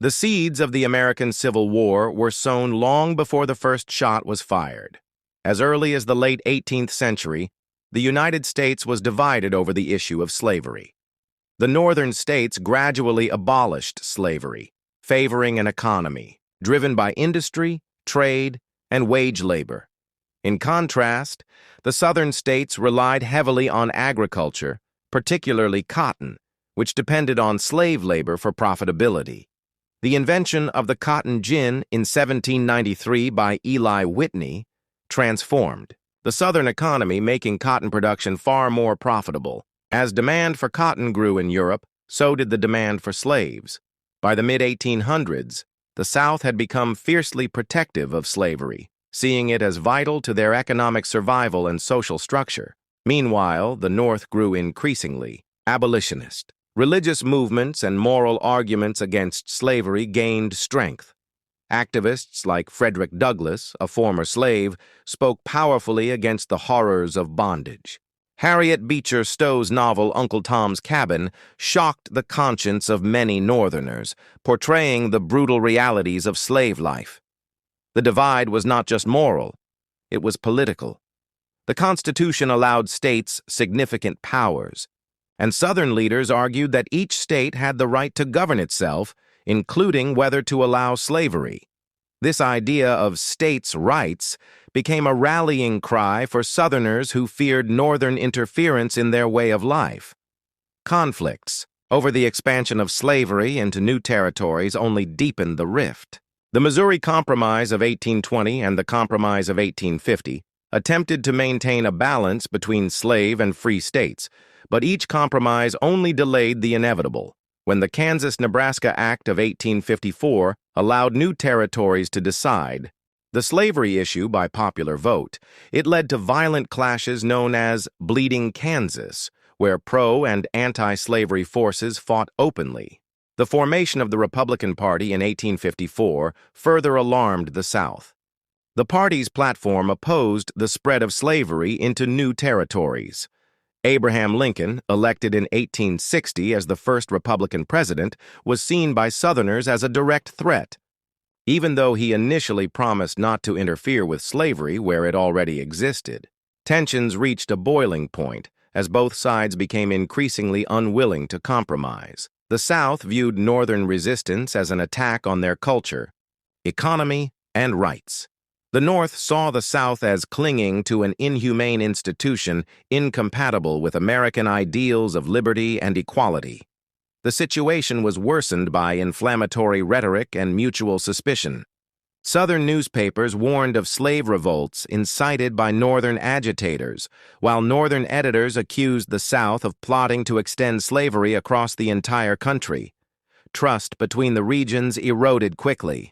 The seeds of the American Civil War were sown long before the first shot was fired. As early as the late 18th century, the United States was divided over the issue of slavery. The northern states gradually abolished slavery, favoring an economy driven by industry, trade, and wage labor. In contrast, the southern states relied heavily on agriculture, particularly cotton, which depended on slave labor for profitability. The invention of the cotton gin in 1793 by Eli Whitney transformed the southern economy, making cotton production far more profitable. As demand for cotton grew in Europe, so did the demand for slaves. By the mid-1800s, the South had become fiercely protective of slavery, seeing it as vital to their economic survival and social structure. Meanwhile, the North grew increasingly abolitionist. Religious movements and moral arguments against slavery gained strength. Activists like Frederick Douglass, a former slave, spoke powerfully against the horrors of bondage. Harriet Beecher Stowe's novel Uncle Tom's Cabin shocked the conscience of many Northerners, portraying the brutal realities of slave life. The divide was not just moral, it was political. The Constitution allowed states significant powers, and Southern leaders argued that each state had the right to govern itself, including whether to allow slavery. This idea of states' rights became a rallying cry for Southerners who feared Northern interference in their way of life. Conflicts over the expansion of slavery into new territories only deepened the rift. The Missouri Compromise of 1820 and the Compromise of 1850 attempted to maintain a balance between slave and free states, but each compromise only delayed the inevitable. When the Kansas-Nebraska Act of 1854 allowed new territories to decide the slavery issue by popular vote, it led to violent clashes known as Bleeding Kansas, where pro- and anti-slavery forces fought openly. The formation of the Republican Party in 1854 further alarmed the South. The party's platform opposed the spread of slavery into new territories. Abraham Lincoln, elected in 1860 as the first Republican president, was seen by Southerners as a direct threat. Even though he initially promised not to interfere with slavery where it already existed, tensions reached a boiling point as both sides became increasingly unwilling to compromise. The South viewed Northern resistance as an attack on their culture, economy, and rights. The North saw the South as clinging to an inhumane institution incompatible with American ideals of liberty and equality. The situation was worsened by inflammatory rhetoric and mutual suspicion. Southern newspapers warned of slave revolts incited by Northern agitators, while Northern editors accused the South of plotting to extend slavery across the entire country. Trust between the regions eroded quickly.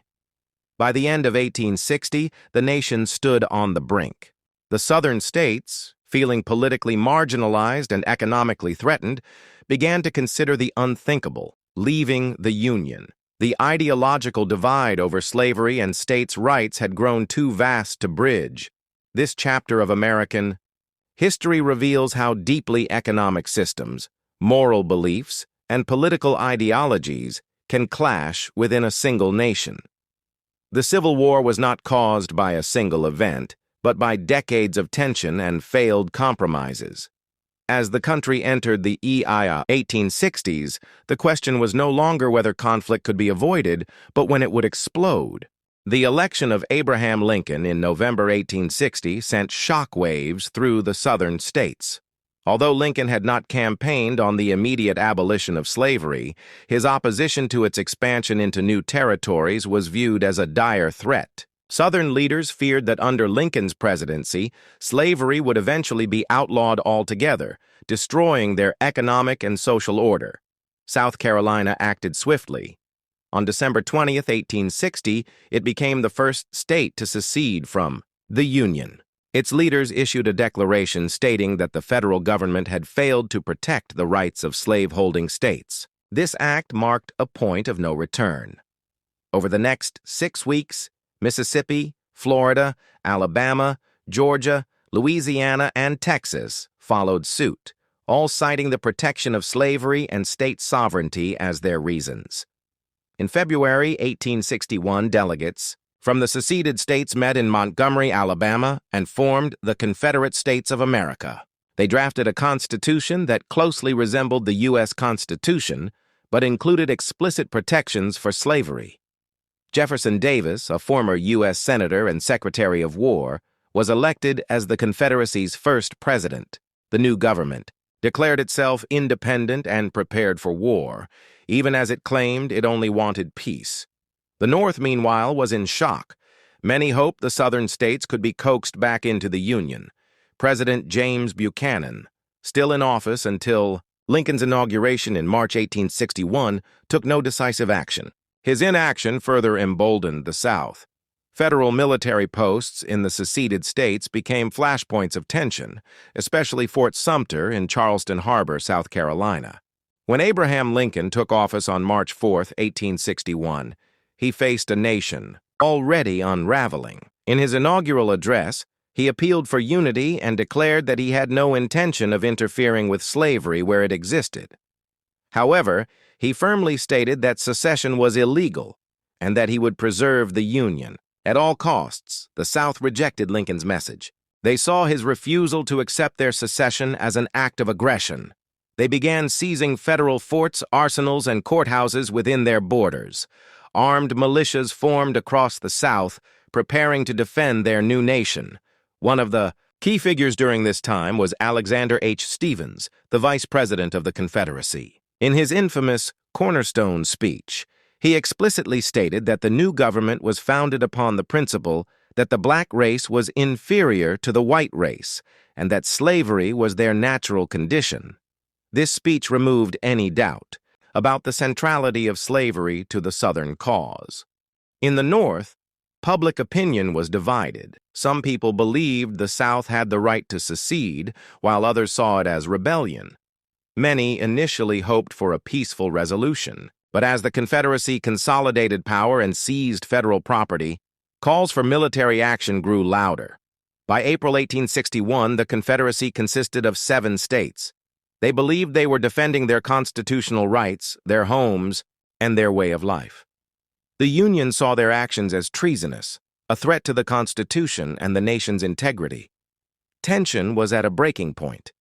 By the end of 1860, the nation stood on the brink. The Southern states, feeling politically marginalized and economically threatened, began to consider the unthinkable, leaving the Union. The ideological divide over slavery and states' rights had grown too vast to bridge. This chapter of American history reveals how deeply economic systems, moral beliefs, and political ideologies can clash within a single nation. The Civil War was not caused by a single event, but by decades of tension and failed compromises. As the country entered the 1860s, the question was no longer whether conflict could be avoided, but when it would explode. The election of Abraham Lincoln in November 1860 sent shockwaves through the Southern states. Although Lincoln had not campaigned on the immediate abolition of slavery, his opposition to its expansion into new territories was viewed as a dire threat. Southern leaders feared that under Lincoln's presidency, slavery would eventually be outlawed altogether, destroying their economic and social order. South Carolina acted swiftly. On December 20, 1860, it became the first state to secede from the Union. Its leaders issued a declaration stating that the federal government had failed to protect the rights of slave-holding states. This act marked a point of no return. Over the next 6 weeks, Mississippi, Florida, Alabama, Georgia, Louisiana, and Texas followed suit, all citing the protection of slavery and state sovereignty as their reasons. In February 1861, delegates from the seceded states met in Montgomery, Alabama, and formed the Confederate States of America. They drafted a constitution that closely resembled the U.S. Constitution, but included explicit protections for slavery. Jefferson Davis, a former U.S. Senator and Secretary of War, was elected as the Confederacy's first president. The new government declared itself independent and prepared for war, even as it claimed it only wanted peace. The North, meanwhile, was in shock. Many hoped the Southern states could be coaxed back into the Union. President James Buchanan, still in office until Lincoln's inauguration in March 1861, took no decisive action. His inaction further emboldened the South. Federal military posts in the seceded states became flashpoints of tension, especially Fort Sumter in Charleston Harbor, South Carolina. When Abraham Lincoln took office on March 4, 1861, he faced a nation already unraveling. In his inaugural address, he appealed for unity and declared that he had no intention of interfering with slavery where it existed. However, he firmly stated that secession was illegal and that he would preserve the Union. At all costs, the South rejected Lincoln's message. They saw his refusal to accept their secession as an act of aggression. They began seizing federal forts, arsenals, and courthouses within their borders. Armed militias formed across the South, preparing to defend their new nation. One of the key figures during this time was Alexander H. Stephens, the Vice President of the Confederacy. In his infamous Cornerstone speech, he explicitly stated that the new government was founded upon the principle that the black race was inferior to the white race and that slavery was their natural condition. This speech removed any doubt about the centrality of slavery to the Southern cause. In the North, public opinion was divided. Some people believed the South had the right to secede, while others saw it as rebellion. Many initially hoped for a peaceful resolution, but as the Confederacy consolidated power and seized federal property, calls for military action grew louder. By April 1861, the Confederacy consisted of 7 states. They believed they were defending their constitutional rights, their homes, and their way of life. The Union saw their actions as treasonous, a threat to the Constitution and the nation's integrity. Tension was at a breaking point.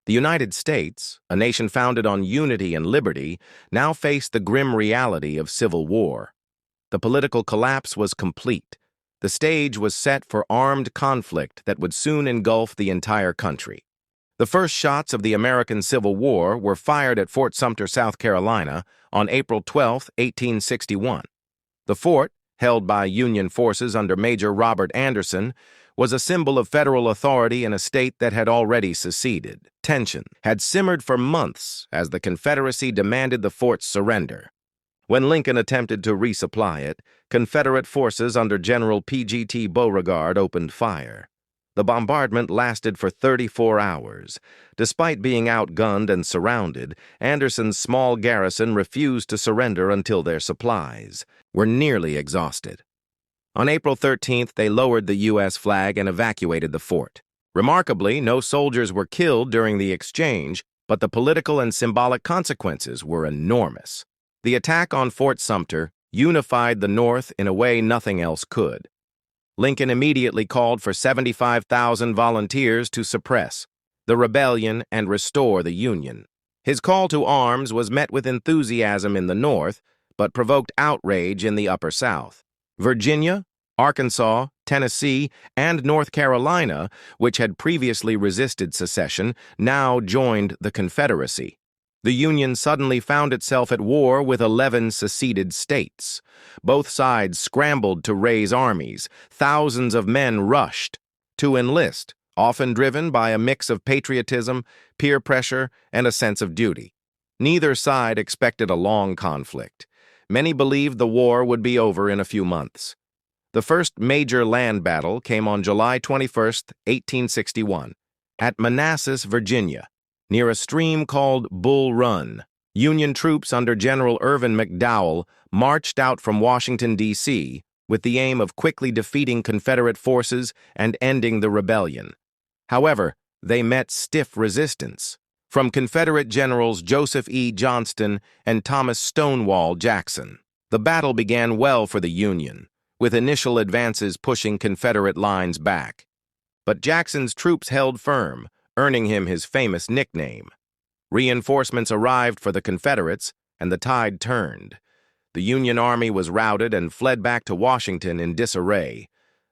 The United States, a nation founded on unity and liberty, now faced the grim reality of civil war. The political collapse was complete. The stage was set for armed conflict that would soon engulf the entire country. The first shots of the American Civil War were fired at Fort Sumter, South Carolina, on April 12, 1861. The fort, held by Union forces under Major Robert Anderson, was a symbol of federal authority in a state that had already seceded. Tension had simmered for months as the Confederacy demanded the fort's surrender. When Lincoln attempted to resupply it, Confederate forces under General P.G.T. Beauregard opened fire. The bombardment lasted for 34 hours. Despite being outgunned and surrounded, Anderson's small garrison refused to surrender until their supplies were nearly exhausted. On April 13th, they lowered the U.S. flag and evacuated the fort. Remarkably, no soldiers were killed during the exchange, but the political and symbolic consequences were enormous. The attack on Fort Sumter unified the North in a way nothing else could. Lincoln immediately called for 75,000 volunteers to suppress the rebellion and restore the Union. His call to arms was met with enthusiasm in the North, but provoked outrage in the Upper South. Virginia, Arkansas, Tennessee, and North Carolina, which had previously resisted secession, now joined the Confederacy. The Union suddenly found itself at war with 11 seceded states. Both sides scrambled to raise armies. Thousands of men rushed to enlist, often driven by a mix of patriotism, peer pressure, and a sense of duty. Neither side expected a long conflict. Many believed the war would be over in a few months. The first major land battle came on July 21, 1861, at Manassas, Virginia, near a stream called Bull Run. Union troops under General Irvin McDowell marched out from Washington, D.C., with the aim of quickly defeating Confederate forces and ending the rebellion. However, they met stiff resistance from Confederate Generals Joseph E. Johnston and Thomas Stonewall Jackson. The battle began well for the Union, with initial advances pushing Confederate lines back. But Jackson's troops held firm, earning him his famous nickname. Reinforcements arrived for the Confederates, and the tide turned. The Union Army was routed and fled back to Washington in disarray.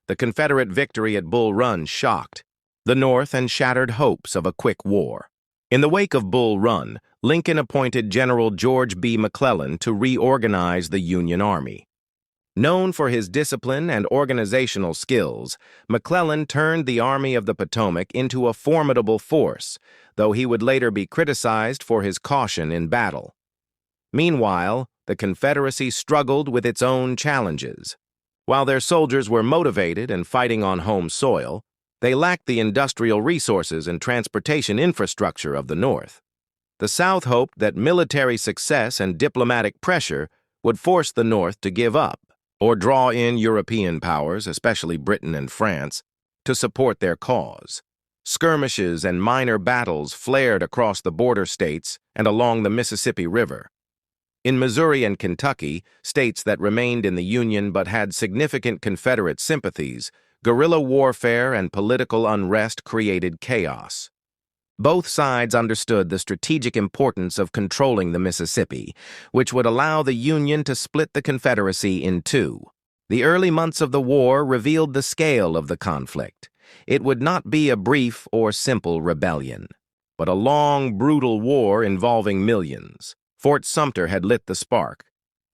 The Confederate victory at Bull Run shocked the North and shattered hopes of a quick war. In the wake of Bull Run, Lincoln appointed General George B. McClellan to reorganize the Union Army. Known for his discipline and organizational skills, McClellan turned the Army of the Potomac into a formidable force, though he would later be criticized for his caution in battle. Meanwhile, the Confederacy struggled with its own challenges. While their soldiers were motivated and fighting on home soil, they lacked the industrial resources and transportation infrastructure of the North. The South hoped that military success and diplomatic pressure would force the North to give up, or draw in European powers, especially Britain and France, to support their cause. Skirmishes and minor battles flared across the border states and along the Mississippi River. In Missouri and Kentucky, states that remained in the Union but had significant Confederate sympathies, guerrilla warfare and political unrest created chaos. Both sides understood the strategic importance of controlling the Mississippi, which would allow the Union to split the Confederacy in two. The early months of the war revealed the scale of the conflict. It would not be a brief or simple rebellion, but a long, brutal war involving millions. Fort Sumter had lit the spark,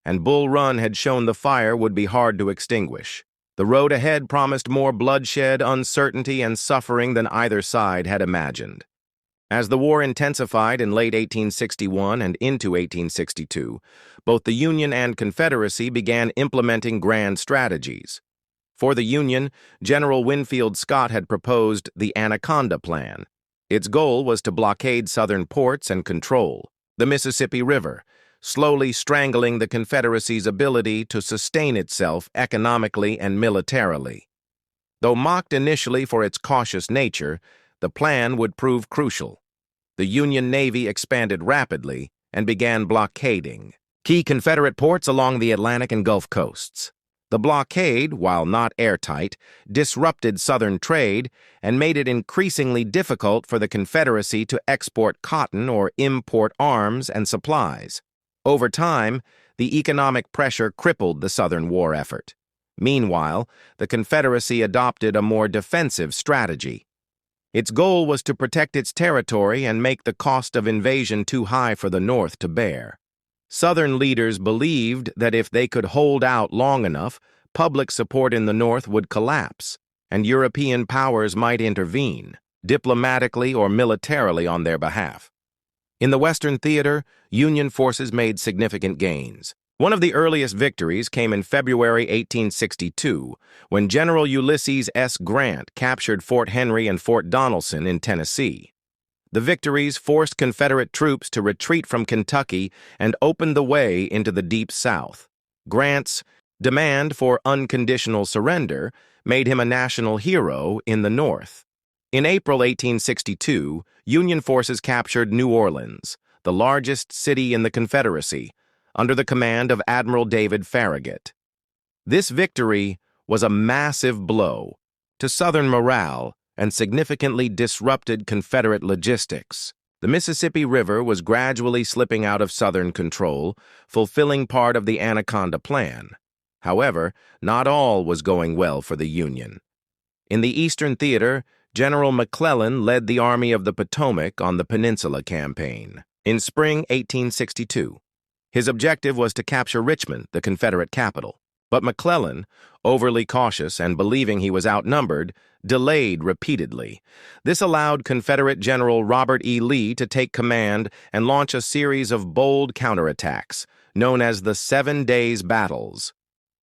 and Bull Run had shown the fire would be hard to extinguish. The road ahead promised more bloodshed, uncertainty, and suffering than either side had imagined. As the war intensified in late 1861 and into 1862, both the Union and Confederacy began implementing grand strategies. For the Union, General Winfield Scott had proposed the Anaconda Plan. Its goal was to blockade southern ports and control the Mississippi River, slowly strangling the Confederacy's ability to sustain itself economically and militarily. Though mocked initially for its cautious nature, the plan would prove crucial. The Union Navy expanded rapidly and began blockading key Confederate ports along the Atlantic and Gulf coasts. The blockade, while not airtight, disrupted Southern trade and made it increasingly difficult for the Confederacy to export cotton or import arms and supplies. Over time, the economic pressure crippled the Southern war effort. Meanwhile, the Confederacy adopted a more defensive strategy. Its goal was to protect its territory and make the cost of invasion too high for the North to bear. Southern leaders believed that if they could hold out long enough, public support in the North would collapse, and European powers might intervene, diplomatically or militarily on their behalf. In the Western theater, Union forces made significant gains. One of the earliest victories came in February 1862, when General Ulysses S. Grant captured Fort Henry and Fort Donelson in Tennessee. The victories forced Confederate troops to retreat from Kentucky and opened the way into the Deep South. Grant's demand for unconditional surrender made him a national hero in the North. In April 1862, Union forces captured New Orleans, the largest city in the Confederacy, under the command of Admiral David Farragut. This victory was a massive blow to Southern morale and significantly disrupted Confederate logistics. The Mississippi River was gradually slipping out of Southern control, fulfilling part of the Anaconda Plan. However, not all was going well for the Union. In the Eastern Theater, General McClellan led the Army of the Potomac on the Peninsula Campaign. In spring 1862, his objective was to capture Richmond, the Confederate capital. But McClellan, overly cautious and believing he was outnumbered, delayed repeatedly. This allowed Confederate General Robert E. Lee to take command and launch a series of bold counterattacks, known as the 7 Days Battles.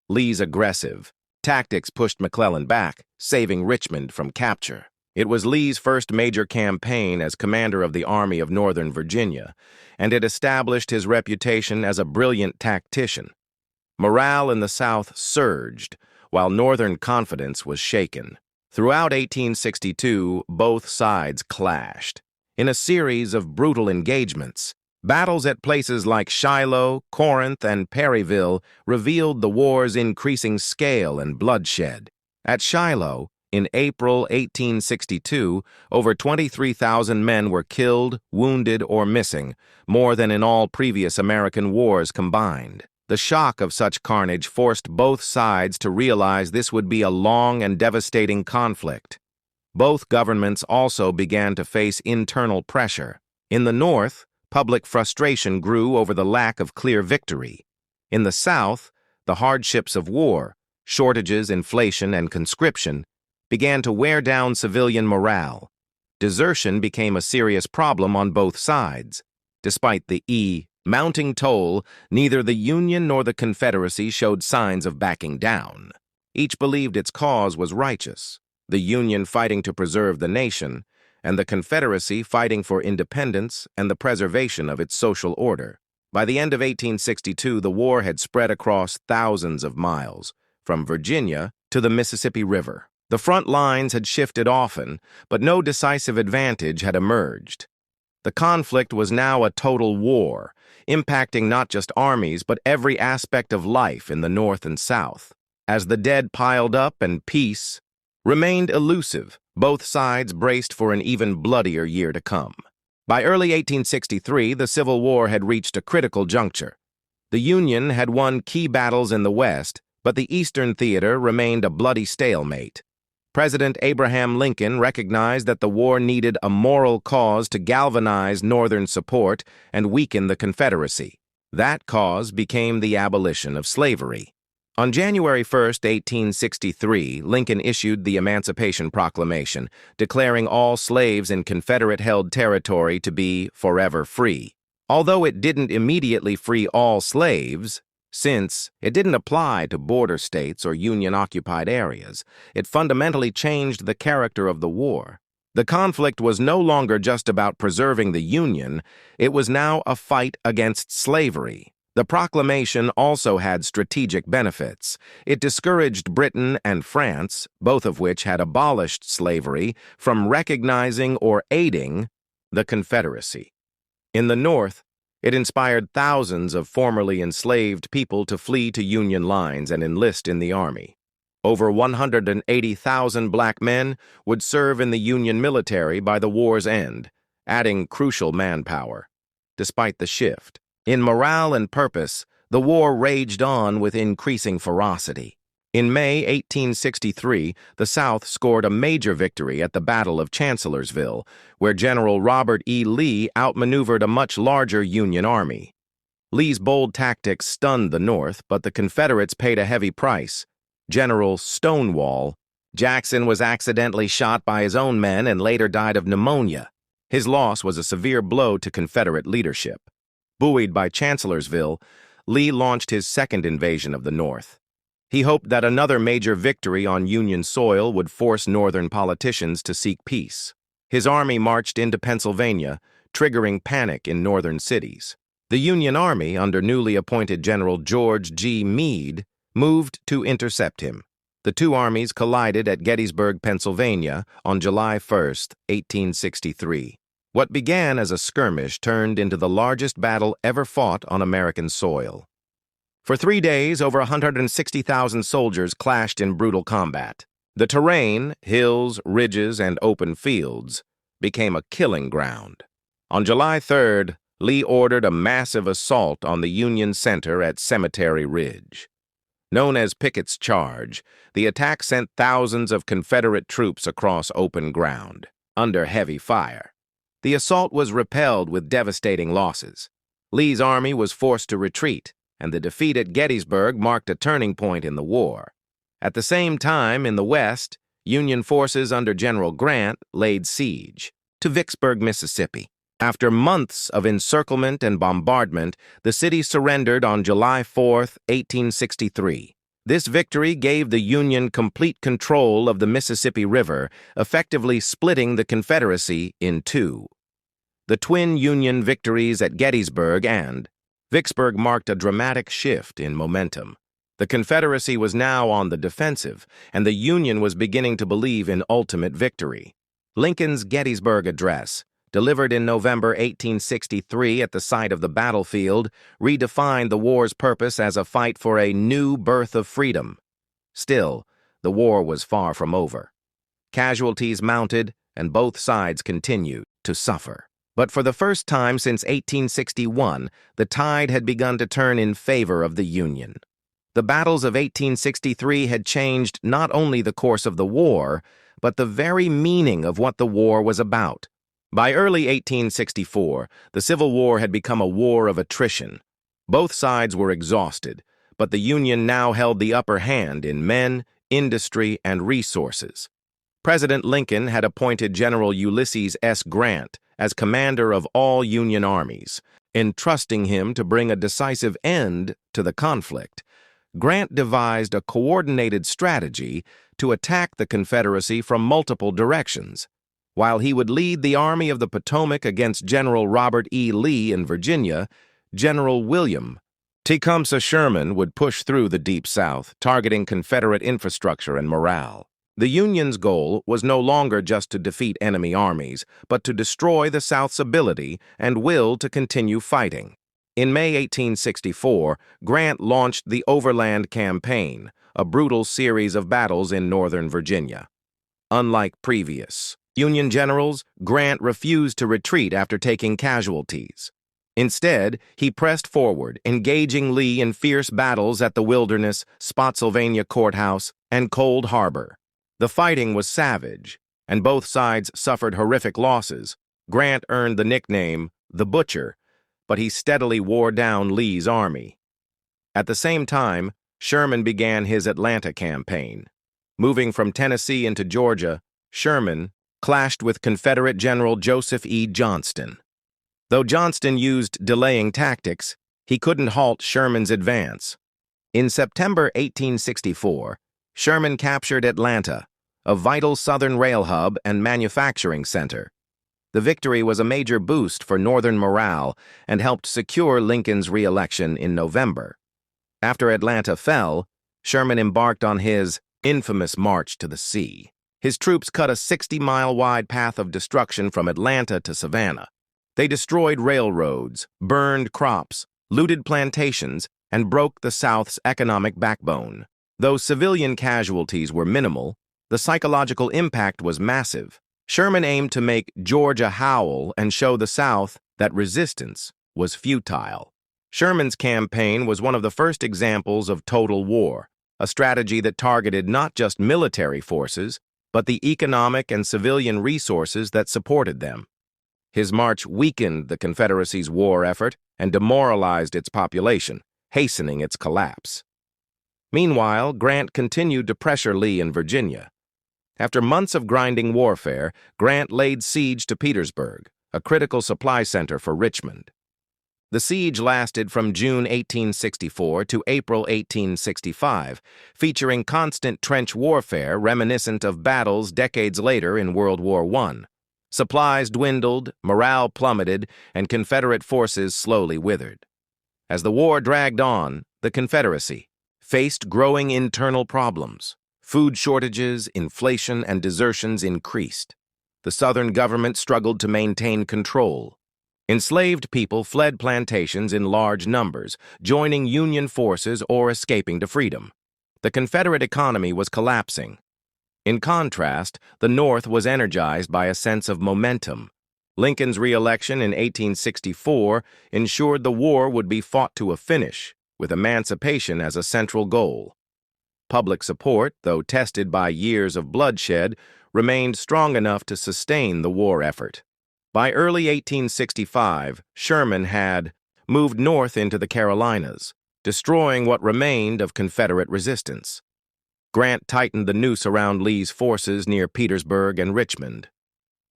Lee's aggressive tactics pushed McClellan back, saving Richmond from capture. It was Lee's first major campaign as commander of the Army of Northern Virginia, and it established his reputation as a brilliant tactician. Morale in the South surged, while Northern confidence was shaken. Throughout 1862, both sides clashed. In a series of brutal engagements, Battles at places like Shiloh, Corinth, and Perryville revealed the war's increasing scale and bloodshed. At Shiloh, in April 1862, over 23,000 men were killed, wounded, or missing, more than in all previous American wars combined. The shock of such carnage forced both sides to realize this would be a long and devastating conflict. Both governments also began to face internal pressure. In the North, public frustration grew over the lack of clear victory. In the South, the hardships of war, shortages, inflation, and conscription began to wear down civilian morale. Desertion became a serious problem on both sides. Despite the mounting toll, neither the Union nor the Confederacy showed signs of backing down. Each believed its cause was righteous, the Union fighting to preserve the nation, and the Confederacy fighting for independence and the preservation of its social order. By the end of 1862, the war had spread across thousands of miles, from Virginia to the Mississippi River. The front lines had shifted often, but no decisive advantage had emerged. The conflict was now a total war, impacting not just armies but every aspect of life in the North and South. As the dead piled up and peace remained elusive, both sides braced for an even bloodier year to come. By early 1863, the Civil War had reached a critical juncture. The Union had won key battles in the West, but the Eastern theater remained a bloody stalemate. President Abraham Lincoln recognized that the war needed a moral cause to galvanize Northern support and weaken the Confederacy. That cause became the abolition of slavery. On January 1, 1863, Lincoln issued the Emancipation Proclamation, declaring all slaves in Confederate-held territory to be forever free. Although it didn't immediately free all slaves, since it didn't apply to border states or Union-occupied areas, it fundamentally changed the character of the war. The conflict was no longer just about preserving the Union, it was now a fight against slavery. The proclamation also had strategic benefits. It discouraged Britain and France, both of which had abolished slavery, from recognizing or aiding the Confederacy. In the North, it inspired thousands of formerly enslaved people to flee to Union lines and enlist in the Army. Over 180,000 black men would serve in the Union military by the war's end, adding crucial manpower. Despite the shift in morale and purpose, the war raged on with increasing ferocity. In May 1863, the South scored a major victory at the Battle of Chancellorsville, where General Robert E. Lee outmaneuvered a much larger Union army. Lee's bold tactics stunned the North, but the Confederates paid a heavy price. General Stonewall Jackson was accidentally shot by his own men and later died of pneumonia. His loss was a severe blow to Confederate leadership. Buoyed by Chancellorsville, Lee launched his second invasion of the North. He hoped that another major victory on Union soil would force Northern politicians to seek peace. His army marched into Pennsylvania, triggering panic in northern cities. The Union Army, under newly appointed General George G. Meade, moved to intercept him. The two armies collided at Gettysburg, Pennsylvania, on July 1, 1863. What began as a skirmish turned into the largest battle ever fought on American soil. For 3 days, over 160,000 soldiers clashed in brutal combat. The terrain, hills, ridges, and open fields, became a killing ground. On July 3rd, Lee ordered a massive assault on the Union center at Cemetery Ridge. Known as Pickett's Charge, the attack sent thousands of Confederate troops across open ground, under heavy fire. The assault was repelled with devastating losses. Lee's army was forced to retreat, and the defeat at Gettysburg marked a turning point in the war. At the same time, in the West, Union forces under General Grant laid siege to Vicksburg, Mississippi. After months of encirclement and bombardment, the city surrendered on July 4, 1863. This victory gave the Union complete control of the Mississippi River, effectively splitting the Confederacy in two. The twin Union victories at Gettysburg and Vicksburg marked a dramatic shift in momentum. The Confederacy was now on the defensive, and the Union was beginning to believe in ultimate victory. Lincoln's Gettysburg Address, delivered in November 1863 at the site of the battlefield, redefined the war's purpose as a fight for a new birth of freedom. Still, the war was far from over. Casualties mounted, and both sides continued to suffer. But for the first time since 1861, the tide had begun to turn in favor of the Union. The battles of 1863 had changed not only the course of the war, but the very meaning of what the war was about. By early 1864, the Civil War had become a war of attrition. Both sides were exhausted, but the Union now held the upper hand in men, industry, and resources. President Lincoln had appointed General Ulysses S. Grant as commander of all Union armies, entrusting him to bring a decisive end to the conflict. Grant devised a coordinated strategy to attack the Confederacy from multiple directions. While he would lead the Army of the Potomac against General Robert E. Lee in Virginia, General William Tecumseh Sherman would push through the Deep South, targeting Confederate infrastructure and morale. The Union's goal was no longer just to defeat enemy armies, but to destroy the South's ability and will to continue fighting. In May 1864, Grant launched the Overland Campaign, a brutal series of battles in northern Virginia. Unlike previous Union generals, Grant refused to retreat after taking casualties. Instead, he pressed forward, engaging Lee in fierce battles at the Wilderness, Spotsylvania Courthouse, and Cold Harbor. The fighting was savage, and both sides suffered horrific losses. Grant earned the nickname the Butcher, but he steadily wore down Lee's army. At the same time, Sherman began his Atlanta campaign. Moving from Tennessee into Georgia, Sherman clashed with Confederate General Joseph E. Johnston. Though Johnston used delaying tactics, he couldn't halt Sherman's advance. In September 1864, Sherman captured Atlanta, a vital southern rail hub and manufacturing center. The victory was a major boost for Northern morale and helped secure Lincoln's re-election in November. After Atlanta fell, Sherman embarked on his infamous March to the Sea. His troops cut a 60-mile-wide path of destruction from Atlanta to Savannah. They destroyed railroads, burned crops, looted plantations, and broke the South's economic backbone. Though civilian casualties were minimal, the psychological impact was massive. Sherman aimed to make Georgia howl and show the South that resistance was futile. Sherman's campaign was one of the first examples of total war, a strategy that targeted not just military forces, but the economic and civilian resources that supported them. His march weakened the Confederacy's war effort and demoralized its population, hastening its collapse. Meanwhile, Grant continued to pressure Lee in Virginia. After months of grinding warfare, Grant laid siege to Petersburg, a critical supply center for Richmond. The siege lasted from June 1864 to April 1865, featuring constant trench warfare reminiscent of battles decades later in World War I. Supplies dwindled, morale plummeted, and Confederate forces slowly withered. As the war dragged on, the Confederacy faced growing internal problems. Food shortages, inflation, and desertions increased. The Southern government struggled to maintain control. Enslaved people fled plantations in large numbers, joining Union forces or escaping to freedom. The Confederate economy was collapsing. In contrast, the North was energized by a sense of momentum. Lincoln's re-election in 1864 ensured the war would be fought to a finish, with emancipation as a central goal. Public support, though tested by years of bloodshed, remained strong enough to sustain the war effort. By early 1865, Sherman had moved north into the Carolinas, destroying what remained of Confederate resistance. Grant tightened the noose around Lee's forces near Petersburg and Richmond.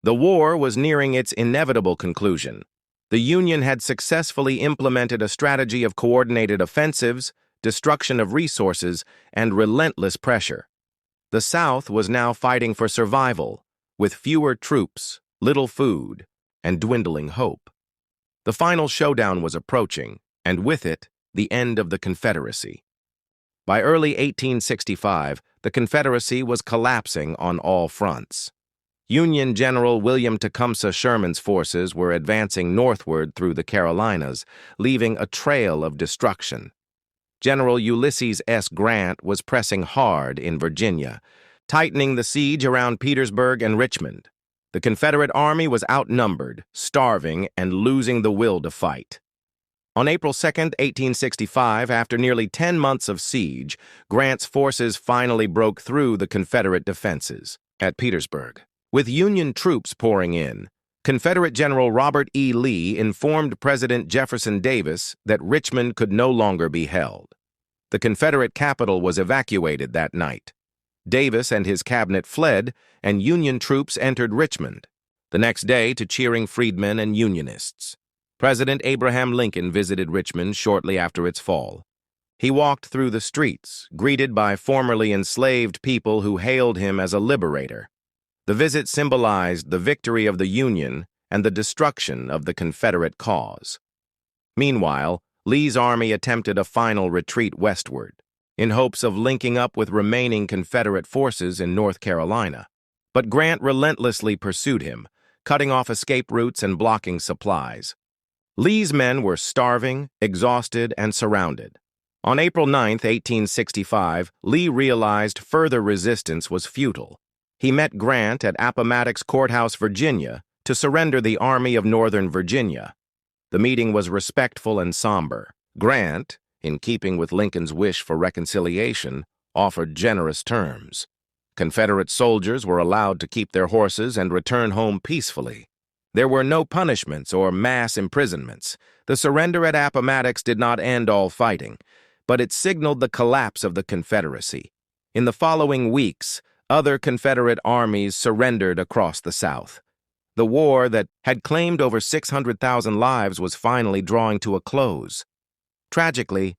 The war was nearing its inevitable conclusion. The Union had successfully implemented a strategy of coordinated offensives, destruction of resources, and relentless pressure. The South was now fighting for survival, with fewer troops, little food, and dwindling hope. The final showdown was approaching, and with it, the end of the Confederacy. By early 1865, the Confederacy was collapsing on all fronts. Union General William Tecumseh Sherman's forces were advancing northward through the Carolinas, leaving a trail of destruction. General Ulysses S. Grant was pressing hard in Virginia, tightening the siege around Petersburg and Richmond. The Confederate Army was outnumbered, starving, and losing the will to fight. On April 2, 1865, after nearly 10 months of siege, Grant's forces finally broke through the Confederate defenses at Petersburg. With Union troops pouring in, Confederate General Robert E. Lee informed President Jefferson Davis that Richmond could no longer be held. The Confederate capital was evacuated that night. Davis and his cabinet fled, and Union troops entered Richmond, the next day to cheering freedmen and Unionists. President Abraham Lincoln visited Richmond shortly after its fall. He walked through the streets, greeted by formerly enslaved people who hailed him as a liberator. The visit symbolized the victory of the Union and the destruction of the Confederate cause. Meanwhile, Lee's army attempted a final retreat westward, in hopes of linking up with remaining Confederate forces in North Carolina. But Grant relentlessly pursued him, cutting off escape routes and blocking supplies. Lee's men were starving, exhausted, and surrounded. On April 9, 1865, Lee realized further resistance was futile. He met Grant at Appomattox Courthouse, Virginia, to surrender the Army of Northern Virginia. The meeting was respectful and somber. Grant, in keeping with Lincoln's wish for reconciliation, offered generous terms. Confederate soldiers were allowed to keep their horses and return home peacefully. There were no punishments or mass imprisonments. The surrender at Appomattox did not end all fighting, but it signaled the collapse of the Confederacy. In the following weeks, other Confederate armies surrendered across the South. The war that had claimed over 600,000 lives was finally drawing to a close. Tragically,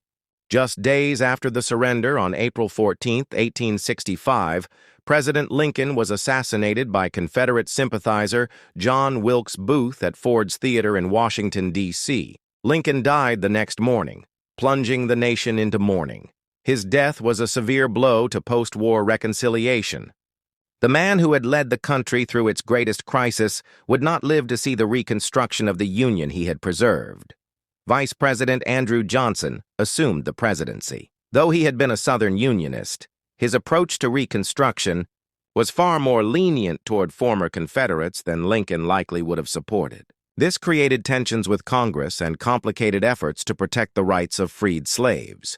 just days after the surrender on April 14, 1865, President Lincoln was assassinated by Confederate sympathizer John Wilkes Booth at Ford's Theater in Washington, D.C. Lincoln died the next morning, plunging the nation into mourning. His death was a severe blow to post-war reconciliation. The man who had led the country through its greatest crisis would not live to see the reconstruction of the Union he had preserved. Vice President Andrew Johnson assumed the presidency. Though he had been a Southern Unionist, his approach to Reconstruction was far more lenient toward former Confederates than Lincoln likely would have supported. This created tensions with Congress and complicated efforts to protect the rights of freed slaves.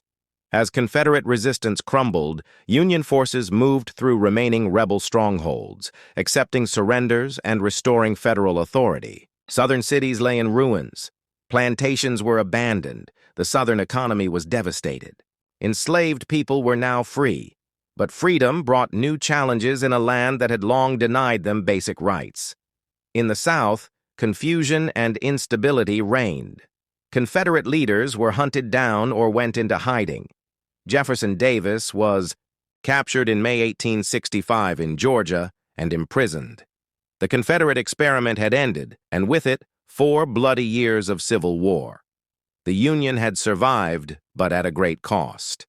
As Confederate resistance crumbled, Union forces moved through remaining rebel strongholds, accepting surrenders and restoring federal authority. Southern cities lay in ruins. Plantations were abandoned. The Southern economy was devastated. Enslaved people were now free, but freedom brought new challenges in a land that had long denied them basic rights. In the South, confusion and instability reigned. Confederate leaders were hunted down or went into hiding. Jefferson Davis was captured in May 1865 in Georgia and imprisoned. The Confederate experiment had ended, and with it, 4 bloody years of civil war. The Union had survived, but at a great cost.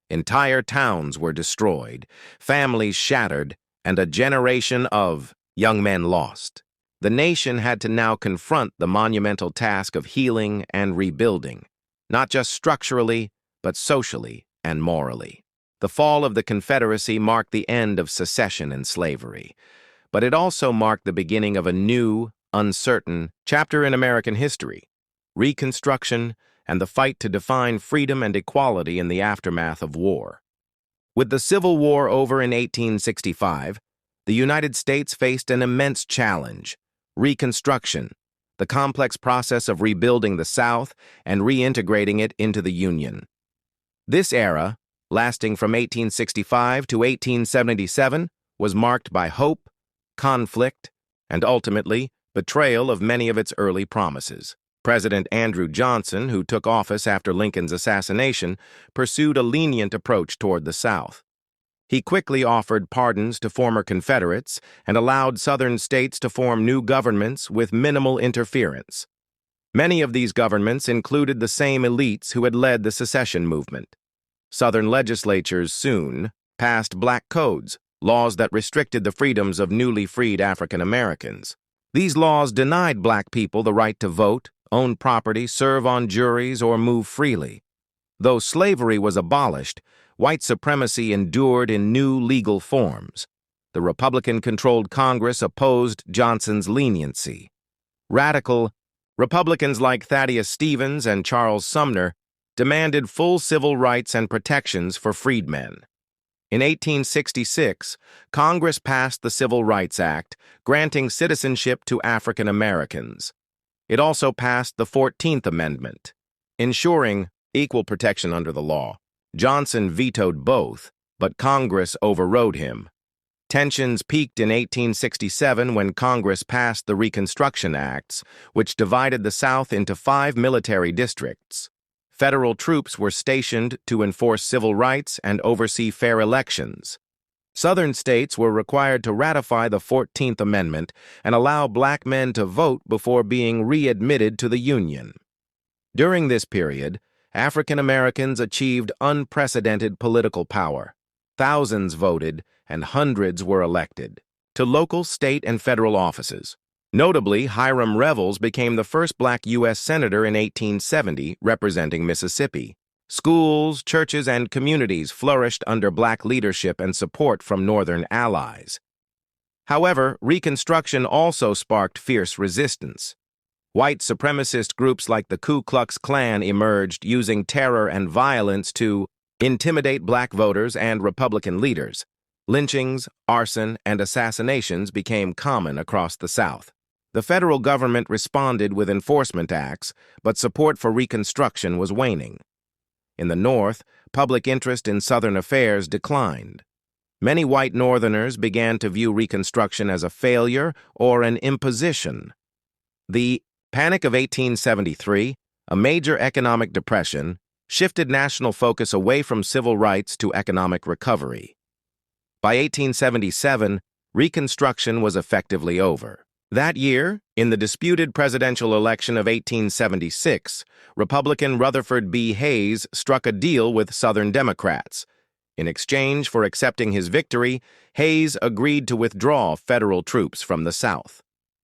Entire towns were destroyed, families shattered, and a generation of young men lost. The nation had to now confront the monumental task of healing and rebuilding, not just structurally, but socially and morally. The fall of the Confederacy marked the end of secession and slavery, but it also marked the beginning of a new, uncertain chapter in American history: Reconstruction and the fight to define freedom and equality in the aftermath of war. With the Civil War over in 1865, the United States faced an immense challenge: Reconstruction, the complex process of rebuilding the South and reintegrating it into the Union. This era, lasting from 1865 to 1877, was marked by hope, conflict, and ultimately, betrayal of many of its early promises. President Andrew Johnson, who took office after Lincoln's assassination, pursued a lenient approach toward the South. He quickly offered pardons to former Confederates and allowed Southern states to form new governments with minimal interference. Many of these governments included the same elites who had led the secession movement. Southern legislatures soon passed black codes, laws that restricted the freedoms of newly freed African Americans. These laws denied black people the right to vote, own property, serve on juries, or move freely. Though slavery was abolished, white supremacy endured in new legal forms. The Republican-controlled Congress opposed Johnson's leniency. Radical Republicans like Thaddeus Stevens and Charles Sumter demanded full civil rights and protections for freedmen. In 1866, Congress passed the Civil Rights Act, granting citizenship to African Americans. It also passed the 14th Amendment, ensuring equal protection under the law. Johnson vetoed both, but Congress overrode him. Tensions peaked in 1867 when Congress passed the Reconstruction Acts, which divided the South into 5 military districts. Federal troops were stationed to enforce civil rights and oversee fair elections. Southern states were required to ratify the 14th Amendment and allow black men to vote before being readmitted to the Union. During this period, African Americans achieved unprecedented political power. Thousands voted, and hundreds were elected to local, state, and federal offices. Notably, Hiram Revels became the first black U.S. Senator in 1870, representing Mississippi. Schools, churches, and communities flourished under black leadership and support from Northern allies. However, Reconstruction also sparked fierce resistance. White supremacist groups like the Ku Klux Klan emerged, using terror and violence to intimidate black voters and Republican leaders. Lynchings, arson, and assassinations became common across the South. The federal government responded with enforcement acts, but support for Reconstruction was waning. In the North, public interest in Southern affairs declined. Many white Northerners began to view Reconstruction as a failure or an imposition. The Panic of 1873, a major economic depression, shifted national focus away from civil rights to economic recovery. By 1877, Reconstruction was effectively over. That year, in the disputed presidential election of 1876, Republican Rutherford B. Hayes struck a deal with Southern Democrats. In exchange for accepting his victory, Hayes agreed to withdraw federal troops from the South.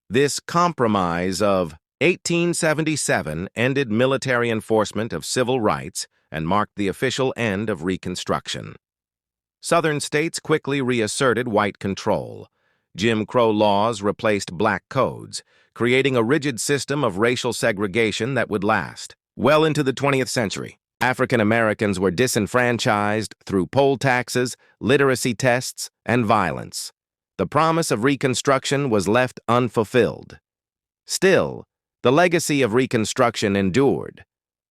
This compromise of 1877 ended military enforcement of civil rights and marked the official end of Reconstruction. Southern states quickly reasserted white control. Jim Crow laws replaced black codes, creating a rigid system of racial segregation that would last well into the 20th century. African Americans were disenfranchised through poll taxes, literacy tests, and violence. The promise of Reconstruction was left unfulfilled. Still, the legacy of Reconstruction endured.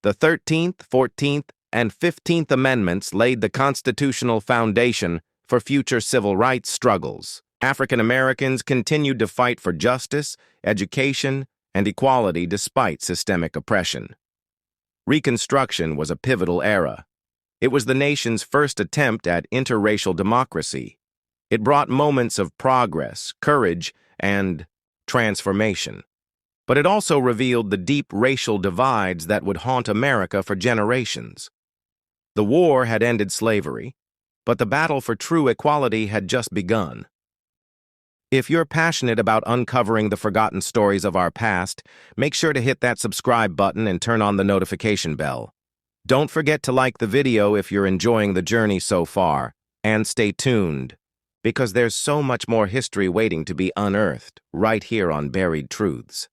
The 13th, 14th, and 15th Amendments laid the constitutional foundation for future civil rights struggles. African Americans continued to fight for justice, education, and equality despite systemic oppression. Reconstruction was a pivotal era. It was the nation's first attempt at interracial democracy. It brought moments of progress, courage, and transformation. But it also revealed the deep racial divides that would haunt America for generations. The war had ended slavery, but the battle for true equality had just begun. If you're passionate about uncovering the forgotten stories of our past, make sure to hit that subscribe button and turn on the notification bell. Don't forget to like the video if you're enjoying the journey so far, and stay tuned, because there's so much more history waiting to be unearthed right here on Buried Truths.